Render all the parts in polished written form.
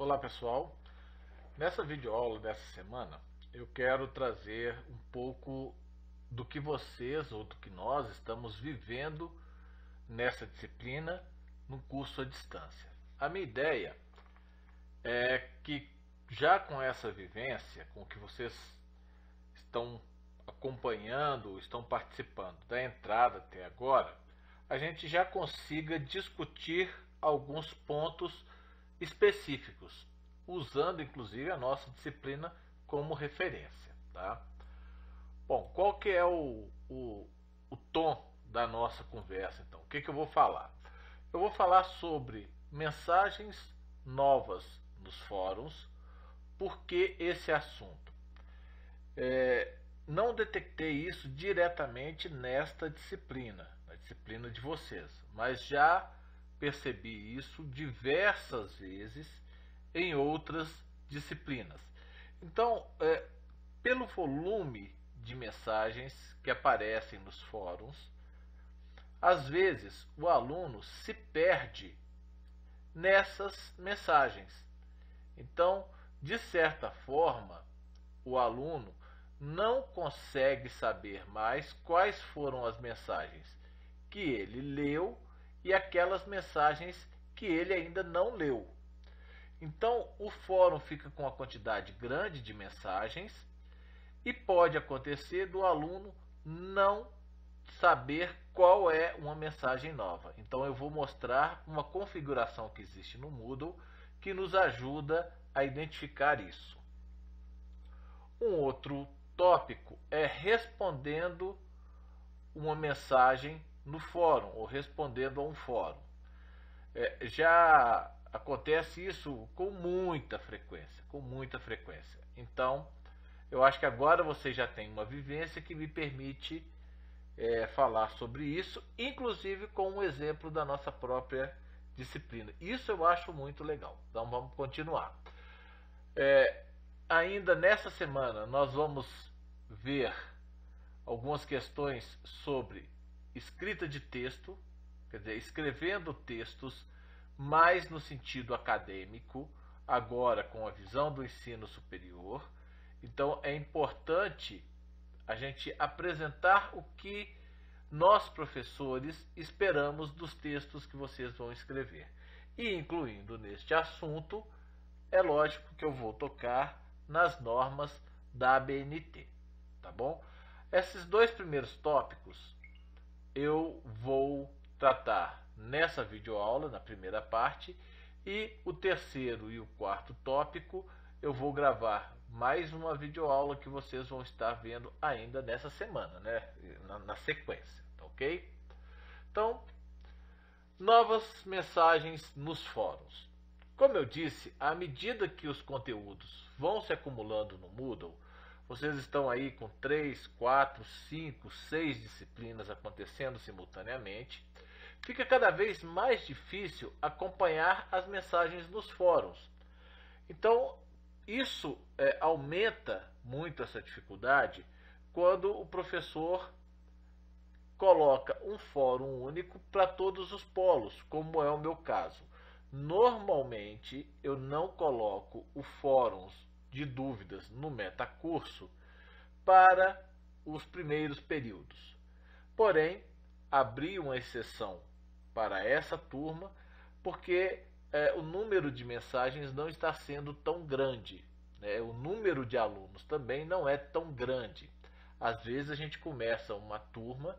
Olá pessoal, nessa videoaula dessa semana eu quero trazer um pouco do que vocês ou do que nós estamos vivendo nessa disciplina no curso à distância. A minha ideia é que já com essa vivência, com que vocês estão acompanhando, estão participando da entrada até agora, a gente já consiga discutir alguns pontos específicos, usando inclusive a nossa disciplina como referência. Tá? Bom, qual que é o tom da nossa conversa então? O que eu vou falar? Eu vou falar sobre mensagens novas nos fóruns. Por que esse assunto? Não detectei isso diretamente nesta disciplina, na disciplina de vocês, mas já percebi isso diversas vezes em outras disciplinas. Então, pelo volume de mensagens que aparecem nos fóruns, às vezes o aluno se perde nessas mensagens. Então, de certa forma, o aluno não consegue saber mais quais foram as mensagens que ele leu e aquelas mensagens que ele ainda não leu. Então, o fórum fica com uma quantidade grande de mensagens e pode acontecer do aluno não saber qual é uma mensagem nova. Então, eu vou mostrar uma configuração que existe no Moodle que nos ajuda a identificar isso. Um outro tópico é respondendo uma mensagem no fórum ou respondendo a um fórum. Já acontece isso com muita frequência, Então, eu acho que agora você já tem uma vivência que me permite falar sobre isso, inclusive com um exemplo da nossa própria disciplina. Isso eu acho muito legal. Então vamos continuar. Ainda nessa semana nós vamos ver algumas questões sobre escrita de texto, quer dizer, escrevendo textos mais no sentido acadêmico, agora com a visão do ensino superior. Então é importante a gente apresentar o que nós, professores, esperamos dos textos que vocês vão escrever. E incluindo neste assunto, é lógico que eu vou tocar nas normas da ABNT, tá bom? Esses dois primeiros tópicos eu vou tratar nessa videoaula, na primeira parte, e o terceiro e o quarto tópico eu vou gravar mais uma videoaula que vocês vão estar vendo ainda nessa semana, né? Na sequência, tá ok? Então, novas mensagens nos fóruns. Como eu disse, à medida que os conteúdos vão se acumulando no Moodle, vocês estão aí com 3, 4, 5, 6 disciplinas acontecendo simultaneamente, fica cada vez mais difícil acompanhar as mensagens nos fóruns. Então, isso aumenta muito essa dificuldade quando o professor coloca um fórum único para todos os polos, como é o meu caso. Normalmente, eu não coloco o fóruns de dúvidas no metacurso para os primeiros períodos. Porém, abri uma exceção para essa turma porque o número de mensagens não está sendo tão grande. O número de alunos também não é tão grande. Às vezes a gente começa uma turma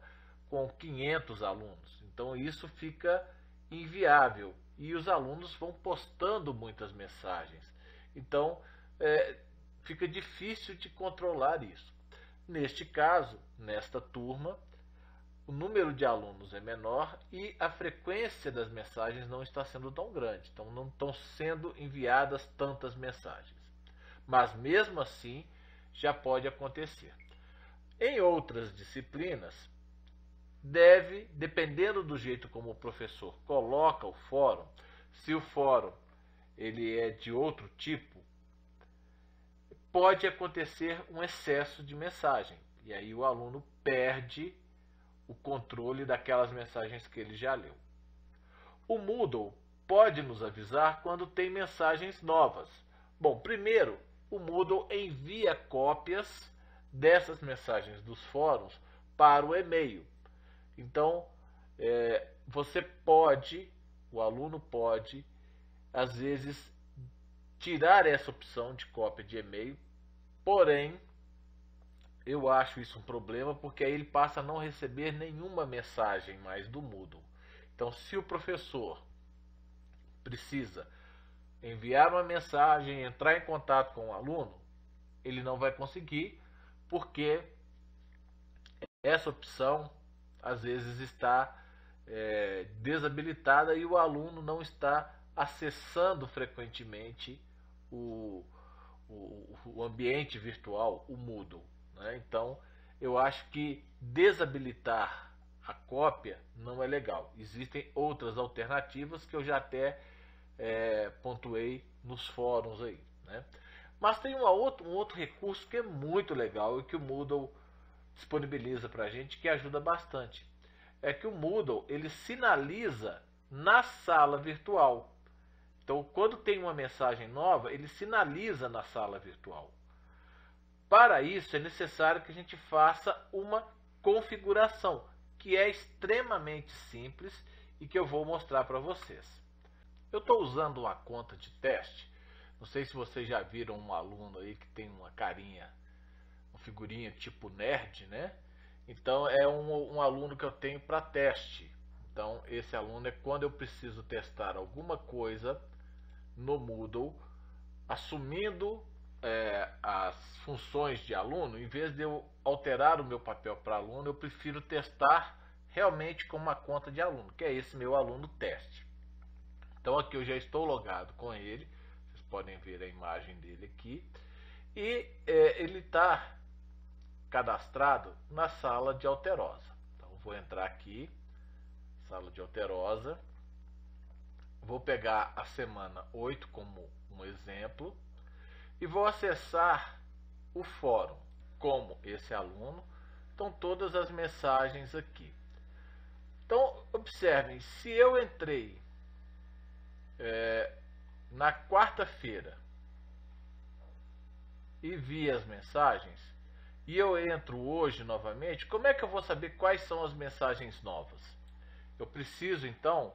com 500 alunos, então isso fica inviável e os alunos vão postando muitas mensagens. Então, fica difícil de controlar isso. Neste caso, nesta turma, o número de alunos é menor e a frequência das mensagens não está sendo tão grande. Então, não estão sendo enviadas tantas mensagens. Mas, mesmo assim, já pode acontecer. Em outras disciplinas, dependendo do jeito como o professor coloca o fórum, se o fórum ele é de outro tipo, pode acontecer um excesso de mensagem. E aí o aluno perde o controle daquelas mensagens que ele já leu. O Moodle pode nos avisar quando tem mensagens novas. Bom, primeiro, o Moodle envia cópias dessas mensagens dos fóruns para o e-mail. Então, o aluno pode, às vezes, tirar essa opção de cópia de e-mail, porém, eu acho isso um problema, porque aí ele passa a não receber nenhuma mensagem mais do Moodle. Então, se o professor precisa enviar uma mensagem, entrar em contato com o aluno, ele não vai conseguir, porque essa opção às vezes está desabilitada e o aluno não está acessando frequentemente o ambiente virtual, o Moodle, né? Então, eu acho que desabilitar a cópia não é legal. Existem outras alternativas que eu já até pontuei nos fóruns aí, né? Mas tem um outro recurso que é muito legal e que o Moodle disponibiliza para a gente, que ajuda bastante. É que o Moodle ele sinaliza na sala virtual. Então, quando tem uma mensagem nova, ele sinaliza na sala virtual. Para isso, é necessário que a gente faça uma configuração, que é extremamente simples e que eu vou mostrar para vocês. Eu estou usando uma conta de teste. Não sei se vocês já viram um aluno aí que tem uma carinha, uma figurinha tipo nerd, né? Então é um aluno que eu tenho para teste. Então esse aluno é quando eu preciso testar alguma coisa no Moodle, assumindo as funções de aluno. Em vez de eu alterar o meu papel para aluno, eu prefiro testar realmente com uma conta de aluno, que é esse meu aluno teste. Então aqui eu já estou logado com ele, vocês podem ver a imagem dele aqui, e ele está cadastrado na sala de Alterosa. Então vou entrar aqui, sala de Alterosa, vou pegar a semana 8 como um exemplo e vou acessar o fórum como esse aluno. Estão todas as mensagens aqui. Então observem, se eu entrei na quarta-feira e vi as mensagens, e eu entro hoje novamente, como é que eu vou saber quais são as mensagens novas? Eu preciso então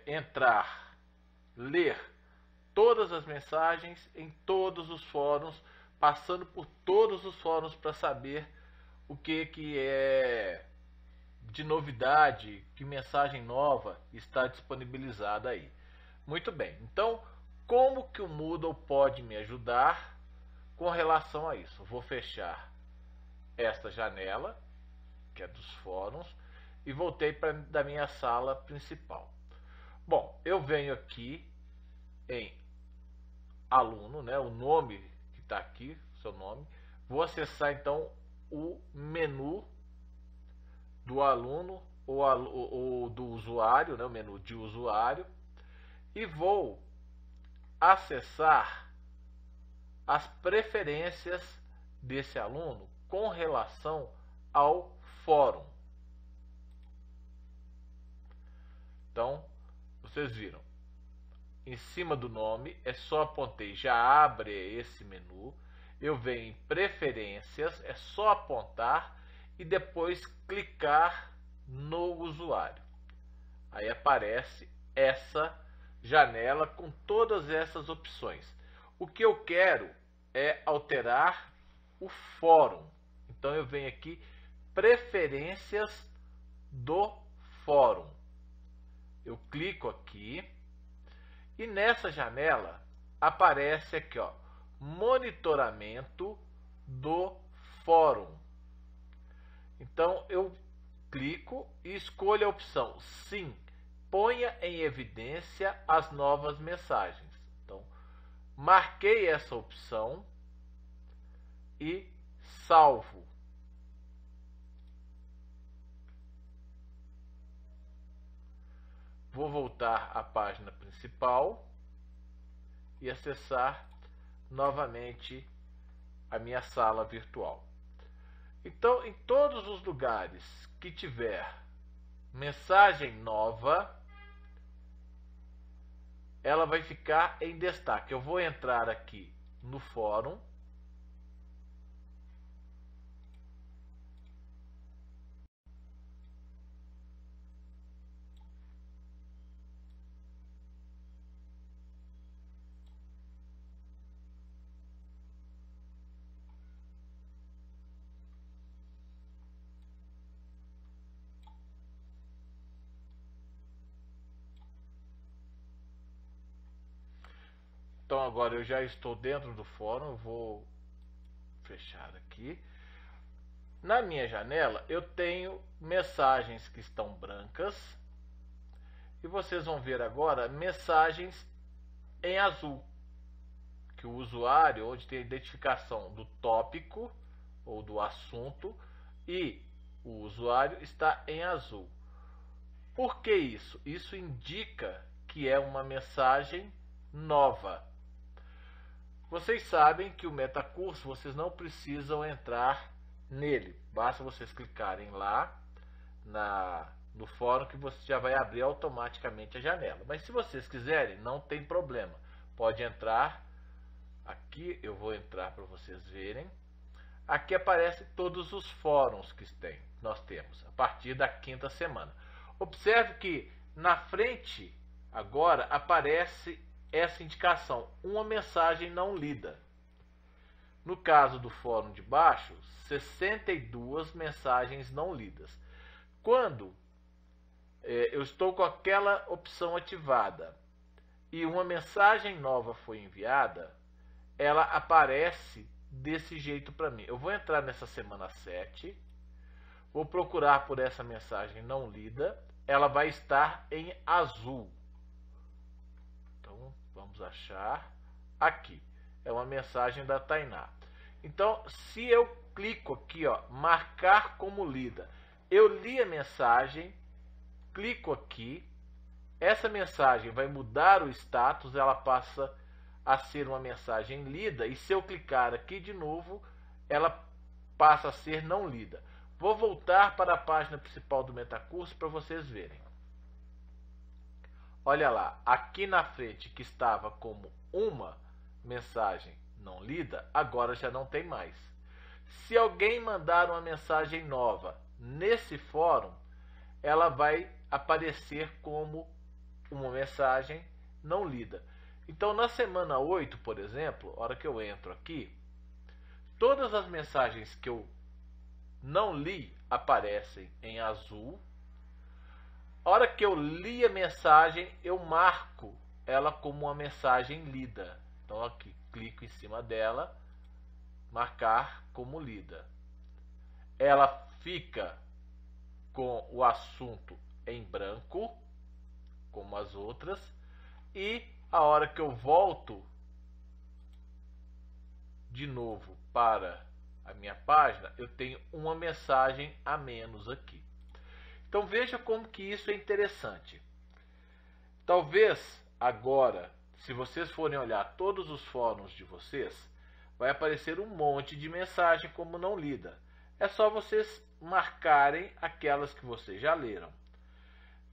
entrar, ler todas as mensagens em todos os fóruns, passando por todos os fóruns para saber o que é de novidade, que mensagem nova está disponibilizada aí. Muito bem, então como que o Moodle pode me ajudar com relação a isso? Vou fechar esta janela, que é dos fóruns, e voltei da minha sala principal. Bom, eu venho aqui em aluno, né, o nome que está aqui, seu nome, vou acessar então o menu do aluno ou do usuário, né, o menu de usuário, e vou acessar as preferências desse aluno com relação ao fórum. Então, vocês viram, em cima do nome, é só apontei, já abre esse menu, eu venho em preferências, é só apontar e depois clicar no usuário. Aí aparece essa janela com todas essas opções. O que eu quero é alterar o fórum. Então eu venho aqui, preferências do fórum. Eu clico aqui e nessa janela aparece aqui, ó, monitoramento do fórum. Então eu clico e escolho a opção sim, ponha em evidência as novas mensagens. Então marquei essa opção e salvo. Vou voltar à página principal e acessar novamente a minha sala virtual. Então, em todos os lugares que tiver mensagem nova, ela vai ficar em destaque. Eu vou entrar aqui no fórum. Então agora eu já estou dentro do fórum, eu vou fechar aqui. Na minha janela eu tenho mensagens que estão brancas e vocês vão ver agora mensagens em azul, que o usuário, onde tem a identificação do tópico ou do assunto, e o usuário está em azul. Por que isso? Isso indica que é uma mensagem nova. Vocês sabem que o metacurso, vocês não precisam entrar nele. Basta vocês clicarem lá no fórum que você já vai abrir automaticamente a janela. Mas se vocês quiserem, não tem problema. Pode entrar. Aqui eu vou entrar para vocês verem. Aqui aparecem todos os fóruns que nós temos a partir da quinta semana. Observe que na frente agora aparece essa indicação, uma mensagem não lida. No caso do fórum de baixo, 62 mensagens não lidas. Quando eu estou com aquela opção ativada e uma mensagem nova foi enviada, ela aparece desse jeito para mim. Eu vou entrar nessa semana 7, vou procurar por essa mensagem não lida, ela vai estar em azul. Então, vamos achar aqui. É uma mensagem da Tainá. Então, se eu clico aqui, ó, marcar como lida, eu li a mensagem, clico aqui, essa mensagem vai mudar o status, ela passa a ser uma mensagem lida, e se eu clicar aqui de novo, ela passa a ser não lida. Vou voltar para a página principal do Metacurso para vocês verem. Olha lá, aqui na frente que estava como uma mensagem não lida, agora já não tem mais. Se alguém mandar uma mensagem nova nesse fórum, ela vai aparecer como uma mensagem não lida. Então, na semana 8, por exemplo, a hora que eu entro aqui, todas as mensagens que eu não li aparecem em azul. A hora que eu li a mensagem, eu marco ela como uma mensagem lida. Então, aqui, clico em cima dela, marcar como lida. Ela fica com o assunto em branco, como as outras, e a hora que eu volto de novo para a minha página, eu tenho uma mensagem a menos aqui. Então veja como que isso é interessante. Talvez agora, se vocês forem olhar todos os fóruns de vocês, vai aparecer um monte de mensagem como não lida. É só vocês marcarem aquelas que vocês já leram.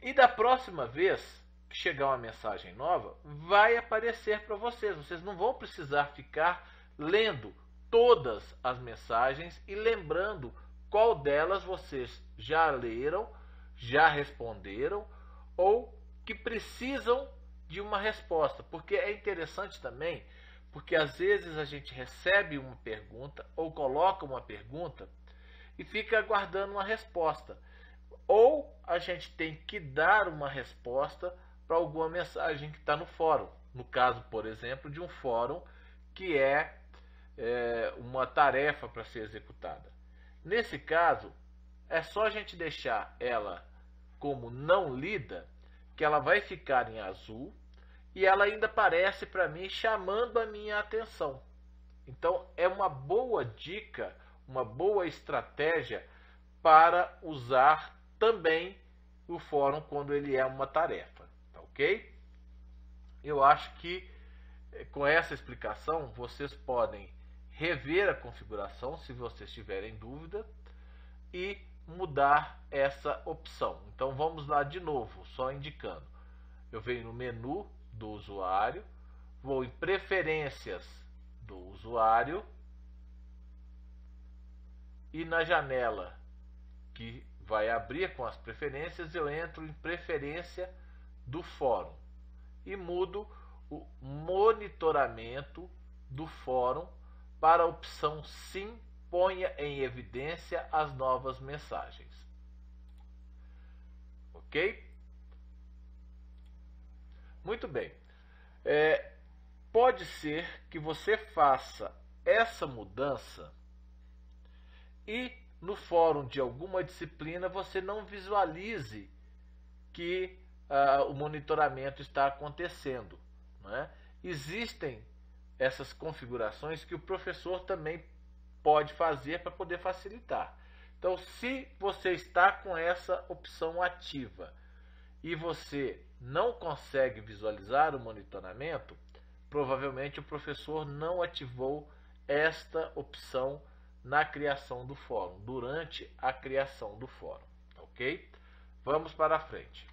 E da próxima vez que chegar uma mensagem nova, vai aparecer para vocês. Vocês não vão precisar ficar lendo todas as mensagens e lembrando qual delas vocês já leram, já responderam ou que precisam de uma resposta. Porque é interessante também, porque às vezes a gente recebe uma pergunta ou coloca uma pergunta e fica aguardando uma resposta. Ou a gente tem que dar uma resposta para alguma mensagem que está no fórum. No caso, por exemplo, de um fórum que é uma tarefa para ser executada. Nesse caso, é só a gente deixar ela como não lida, que ela vai ficar em azul e ela ainda aparece para mim chamando a minha atenção. Então, é uma boa dica, uma boa estratégia para usar também o fórum quando ele é uma tarefa, tá ok? Eu acho que com essa explicação vocês podem rever a configuração se vocês tiverem dúvida e mudar essa opção. Então vamos lá de novo, só indicando. Eu venho no menu do usuário, vou em preferências do usuário e na janela que vai abrir com as preferências eu entro em preferência do fórum e mudo o monitoramento do fórum para a opção sim, ponha em evidência as novas mensagens. Ok? Muito bem. Pode ser que você faça essa mudança e no fórum de alguma disciplina você não visualize que o monitoramento está acontecendo, né? Existem essas configurações que o professor também pode fazer para poder facilitar. Então, se você está com essa opção ativa e você não consegue visualizar o monitoramento, provavelmente o professor não ativou esta opção na criação do fórum, durante a criação do fórum, ok? Vamos para frente.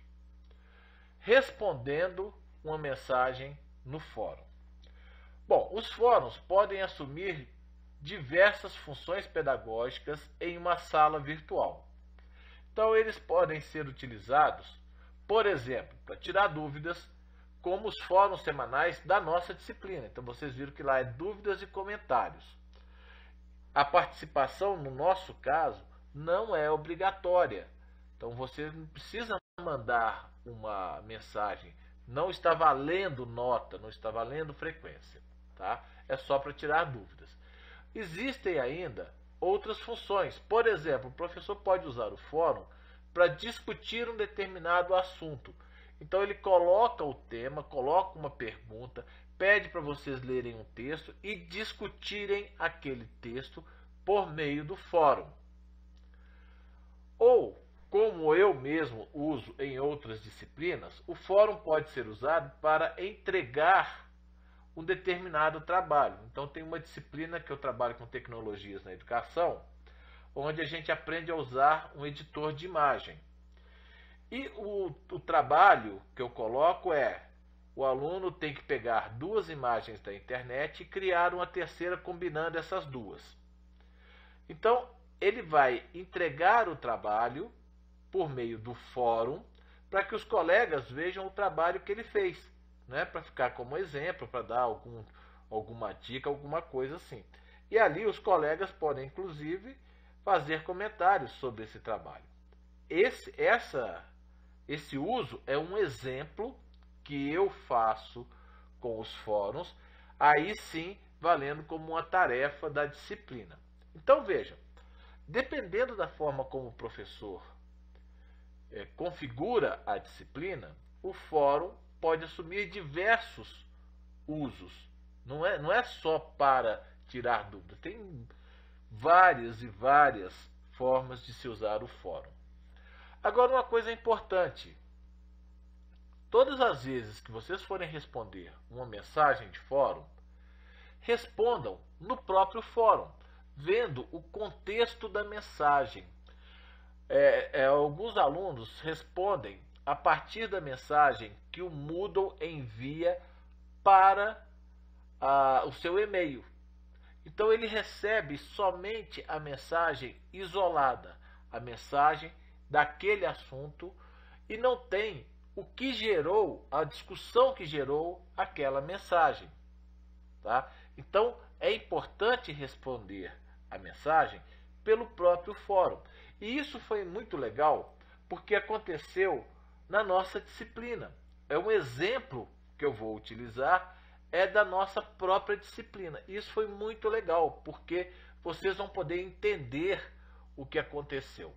Respondendo uma mensagem no fórum. Bom, os fóruns podem assumir diversas funções pedagógicas em uma sala virtual. Então, eles podem ser utilizados, por exemplo, para tirar dúvidas, como os fóruns semanais da nossa disciplina. Então, vocês viram que lá é dúvidas e comentários. A participação, no nosso caso, não é obrigatória. Então, você não precisa mandar uma mensagem. Não está valendo nota, não está valendo frequência. Tá? É só para tirar dúvidas. Existem ainda outras funções. Por exemplo, o professor pode usar o fórum para discutir um determinado assunto. Então ele coloca o tema, coloca uma pergunta, pede para vocês lerem um texto e discutirem aquele texto por meio do fórum. Ou, como eu mesmo uso em outras disciplinas, o fórum pode ser usado para entregar um determinado trabalho. Então tem uma disciplina que eu trabalho com tecnologias na educação, onde a gente aprende a usar um editor de imagem. E o trabalho que eu coloco o aluno tem que pegar duas imagens da internet e criar uma terceira combinando essas duas. Então, ele vai entregar o trabalho por meio do fórum para que os colegas vejam o trabalho que ele fez, né? Para ficar como exemplo, para dar alguma dica, alguma coisa assim. E ali os colegas podem, inclusive, fazer comentários sobre esse trabalho. Esse uso é um exemplo que eu faço com os fóruns, aí sim valendo como uma tarefa da disciplina. Então vejam, dependendo da forma como o professor configura a disciplina, o fórum pode assumir diversos usos. Não é só para tirar dúvidas, tem várias e várias formas de se usar o fórum. Agora, uma coisa importante. Todas as vezes que vocês forem responder uma mensagem de fórum, respondam no próprio fórum, vendo o contexto da mensagem. Alguns alunos respondem a partir da mensagem que o Moodle envia para o seu e-mail. Então ele recebe somente a mensagem isolada, a mensagem daquele assunto, e não tem o que gerou, a discussão que gerou aquela mensagem. Tá? Então é importante responder a mensagem pelo próprio fórum. E isso foi muito legal porque aconteceu na nossa disciplina. É um exemplo que eu vou utilizar, é da nossa própria disciplina. Isso foi muito legal, porque vocês vão poder entender o que aconteceu.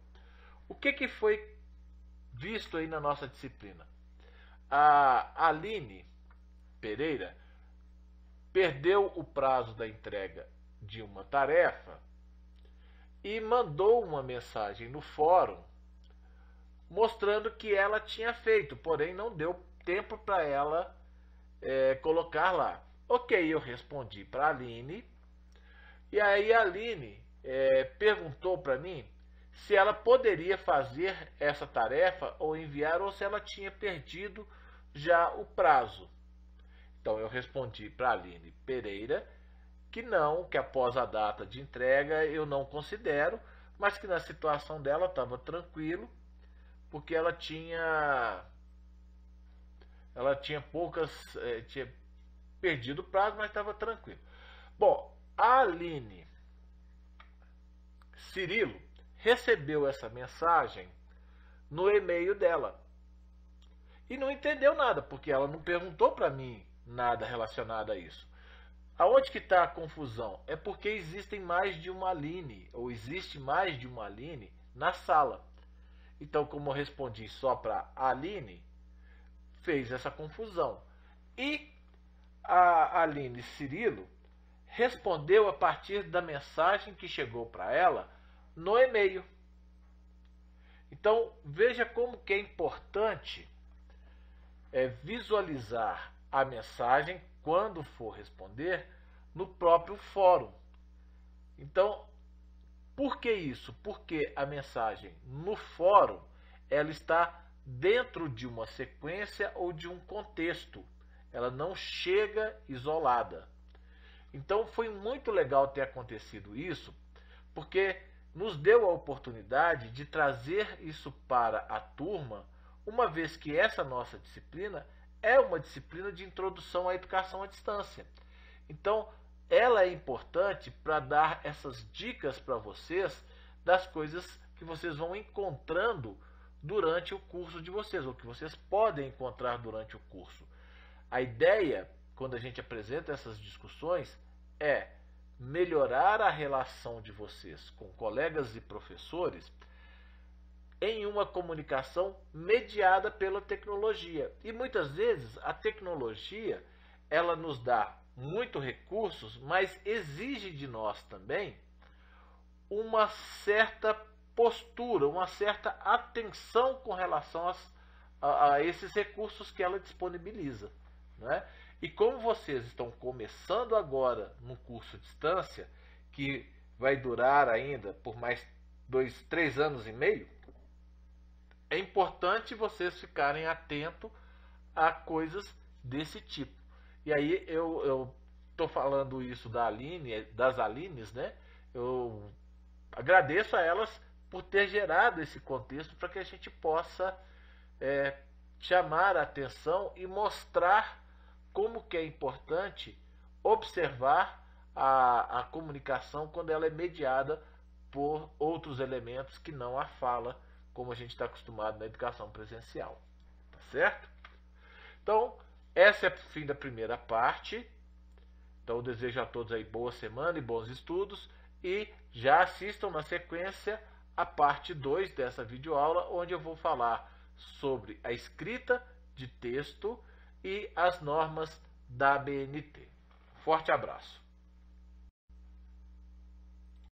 O que foi visto aí na nossa disciplina? A Aline Pereira perdeu o prazo da entrega de uma tarefa e mandou uma mensagem no fórum mostrando que ela tinha feito, porém não deu tempo para ela colocar lá. Ok, eu respondi para a Aline, e aí a Aline perguntou para mim se ela poderia fazer essa tarefa ou enviar, ou se ela tinha perdido já o prazo. Então eu respondi para a Aline Pereira que não, que após a data de entrega eu não considero, mas que na situação dela estava tranquilo, porque ela tinha tinha perdido o prazo, mas estava tranquilo. Bom, a Aline Cirilo recebeu essa mensagem no e-mail dela e não entendeu nada, porque ela não perguntou para mim nada relacionado a isso. Aonde que está a confusão? É porque existem mais de uma Aline, ou existe mais de uma Aline na sala. Então, como eu respondi só para a Aline, fez essa confusão. E a Aline Cirilo respondeu a partir da mensagem que chegou para ela no e-mail. Então, veja como que é importante visualizar a mensagem quando for responder no próprio fórum. Então, por que isso? Porque a mensagem no fórum ela está dentro de uma sequência ou de um contexto. Ela não chega isolada. Então foi muito legal ter acontecido isso, porque nos deu a oportunidade de trazer isso para a turma, uma vez que essa nossa disciplina é uma disciplina de introdução à educação à distância. Então, ela é importante para dar essas dicas para vocês das coisas que vocês vão encontrando durante o curso de vocês, ou que vocês podem encontrar durante o curso. A ideia, quando a gente apresenta essas discussões, é melhorar a relação de vocês com colegas e professores em uma comunicação mediada pela tecnologia. E muitas vezes a tecnologia ela nos dá muitos recursos, mas exige de nós também uma certa postura, uma certa atenção com relação a esses recursos que ela disponibiliza, né? E como vocês estão começando agora no curso à distância, que vai durar ainda por mais 3 anos e meio, é importante vocês ficarem atentos a coisas desse tipo. E aí eu estou falando isso das Alines, né? Eu agradeço a elas por ter gerado esse contexto para que a gente possa chamar a atenção e mostrar como que é importante observar a comunicação quando ela é mediada por outros elementos que não a fala, como a gente está acostumado na educação presencial. Tá certo? Então, esse é o fim da primeira parte. Então, eu desejo a todos aí boa semana e bons estudos. E já assistam na sequência a parte 2 dessa videoaula, onde eu vou falar sobre a escrita de texto e as normas da ABNT. Forte abraço!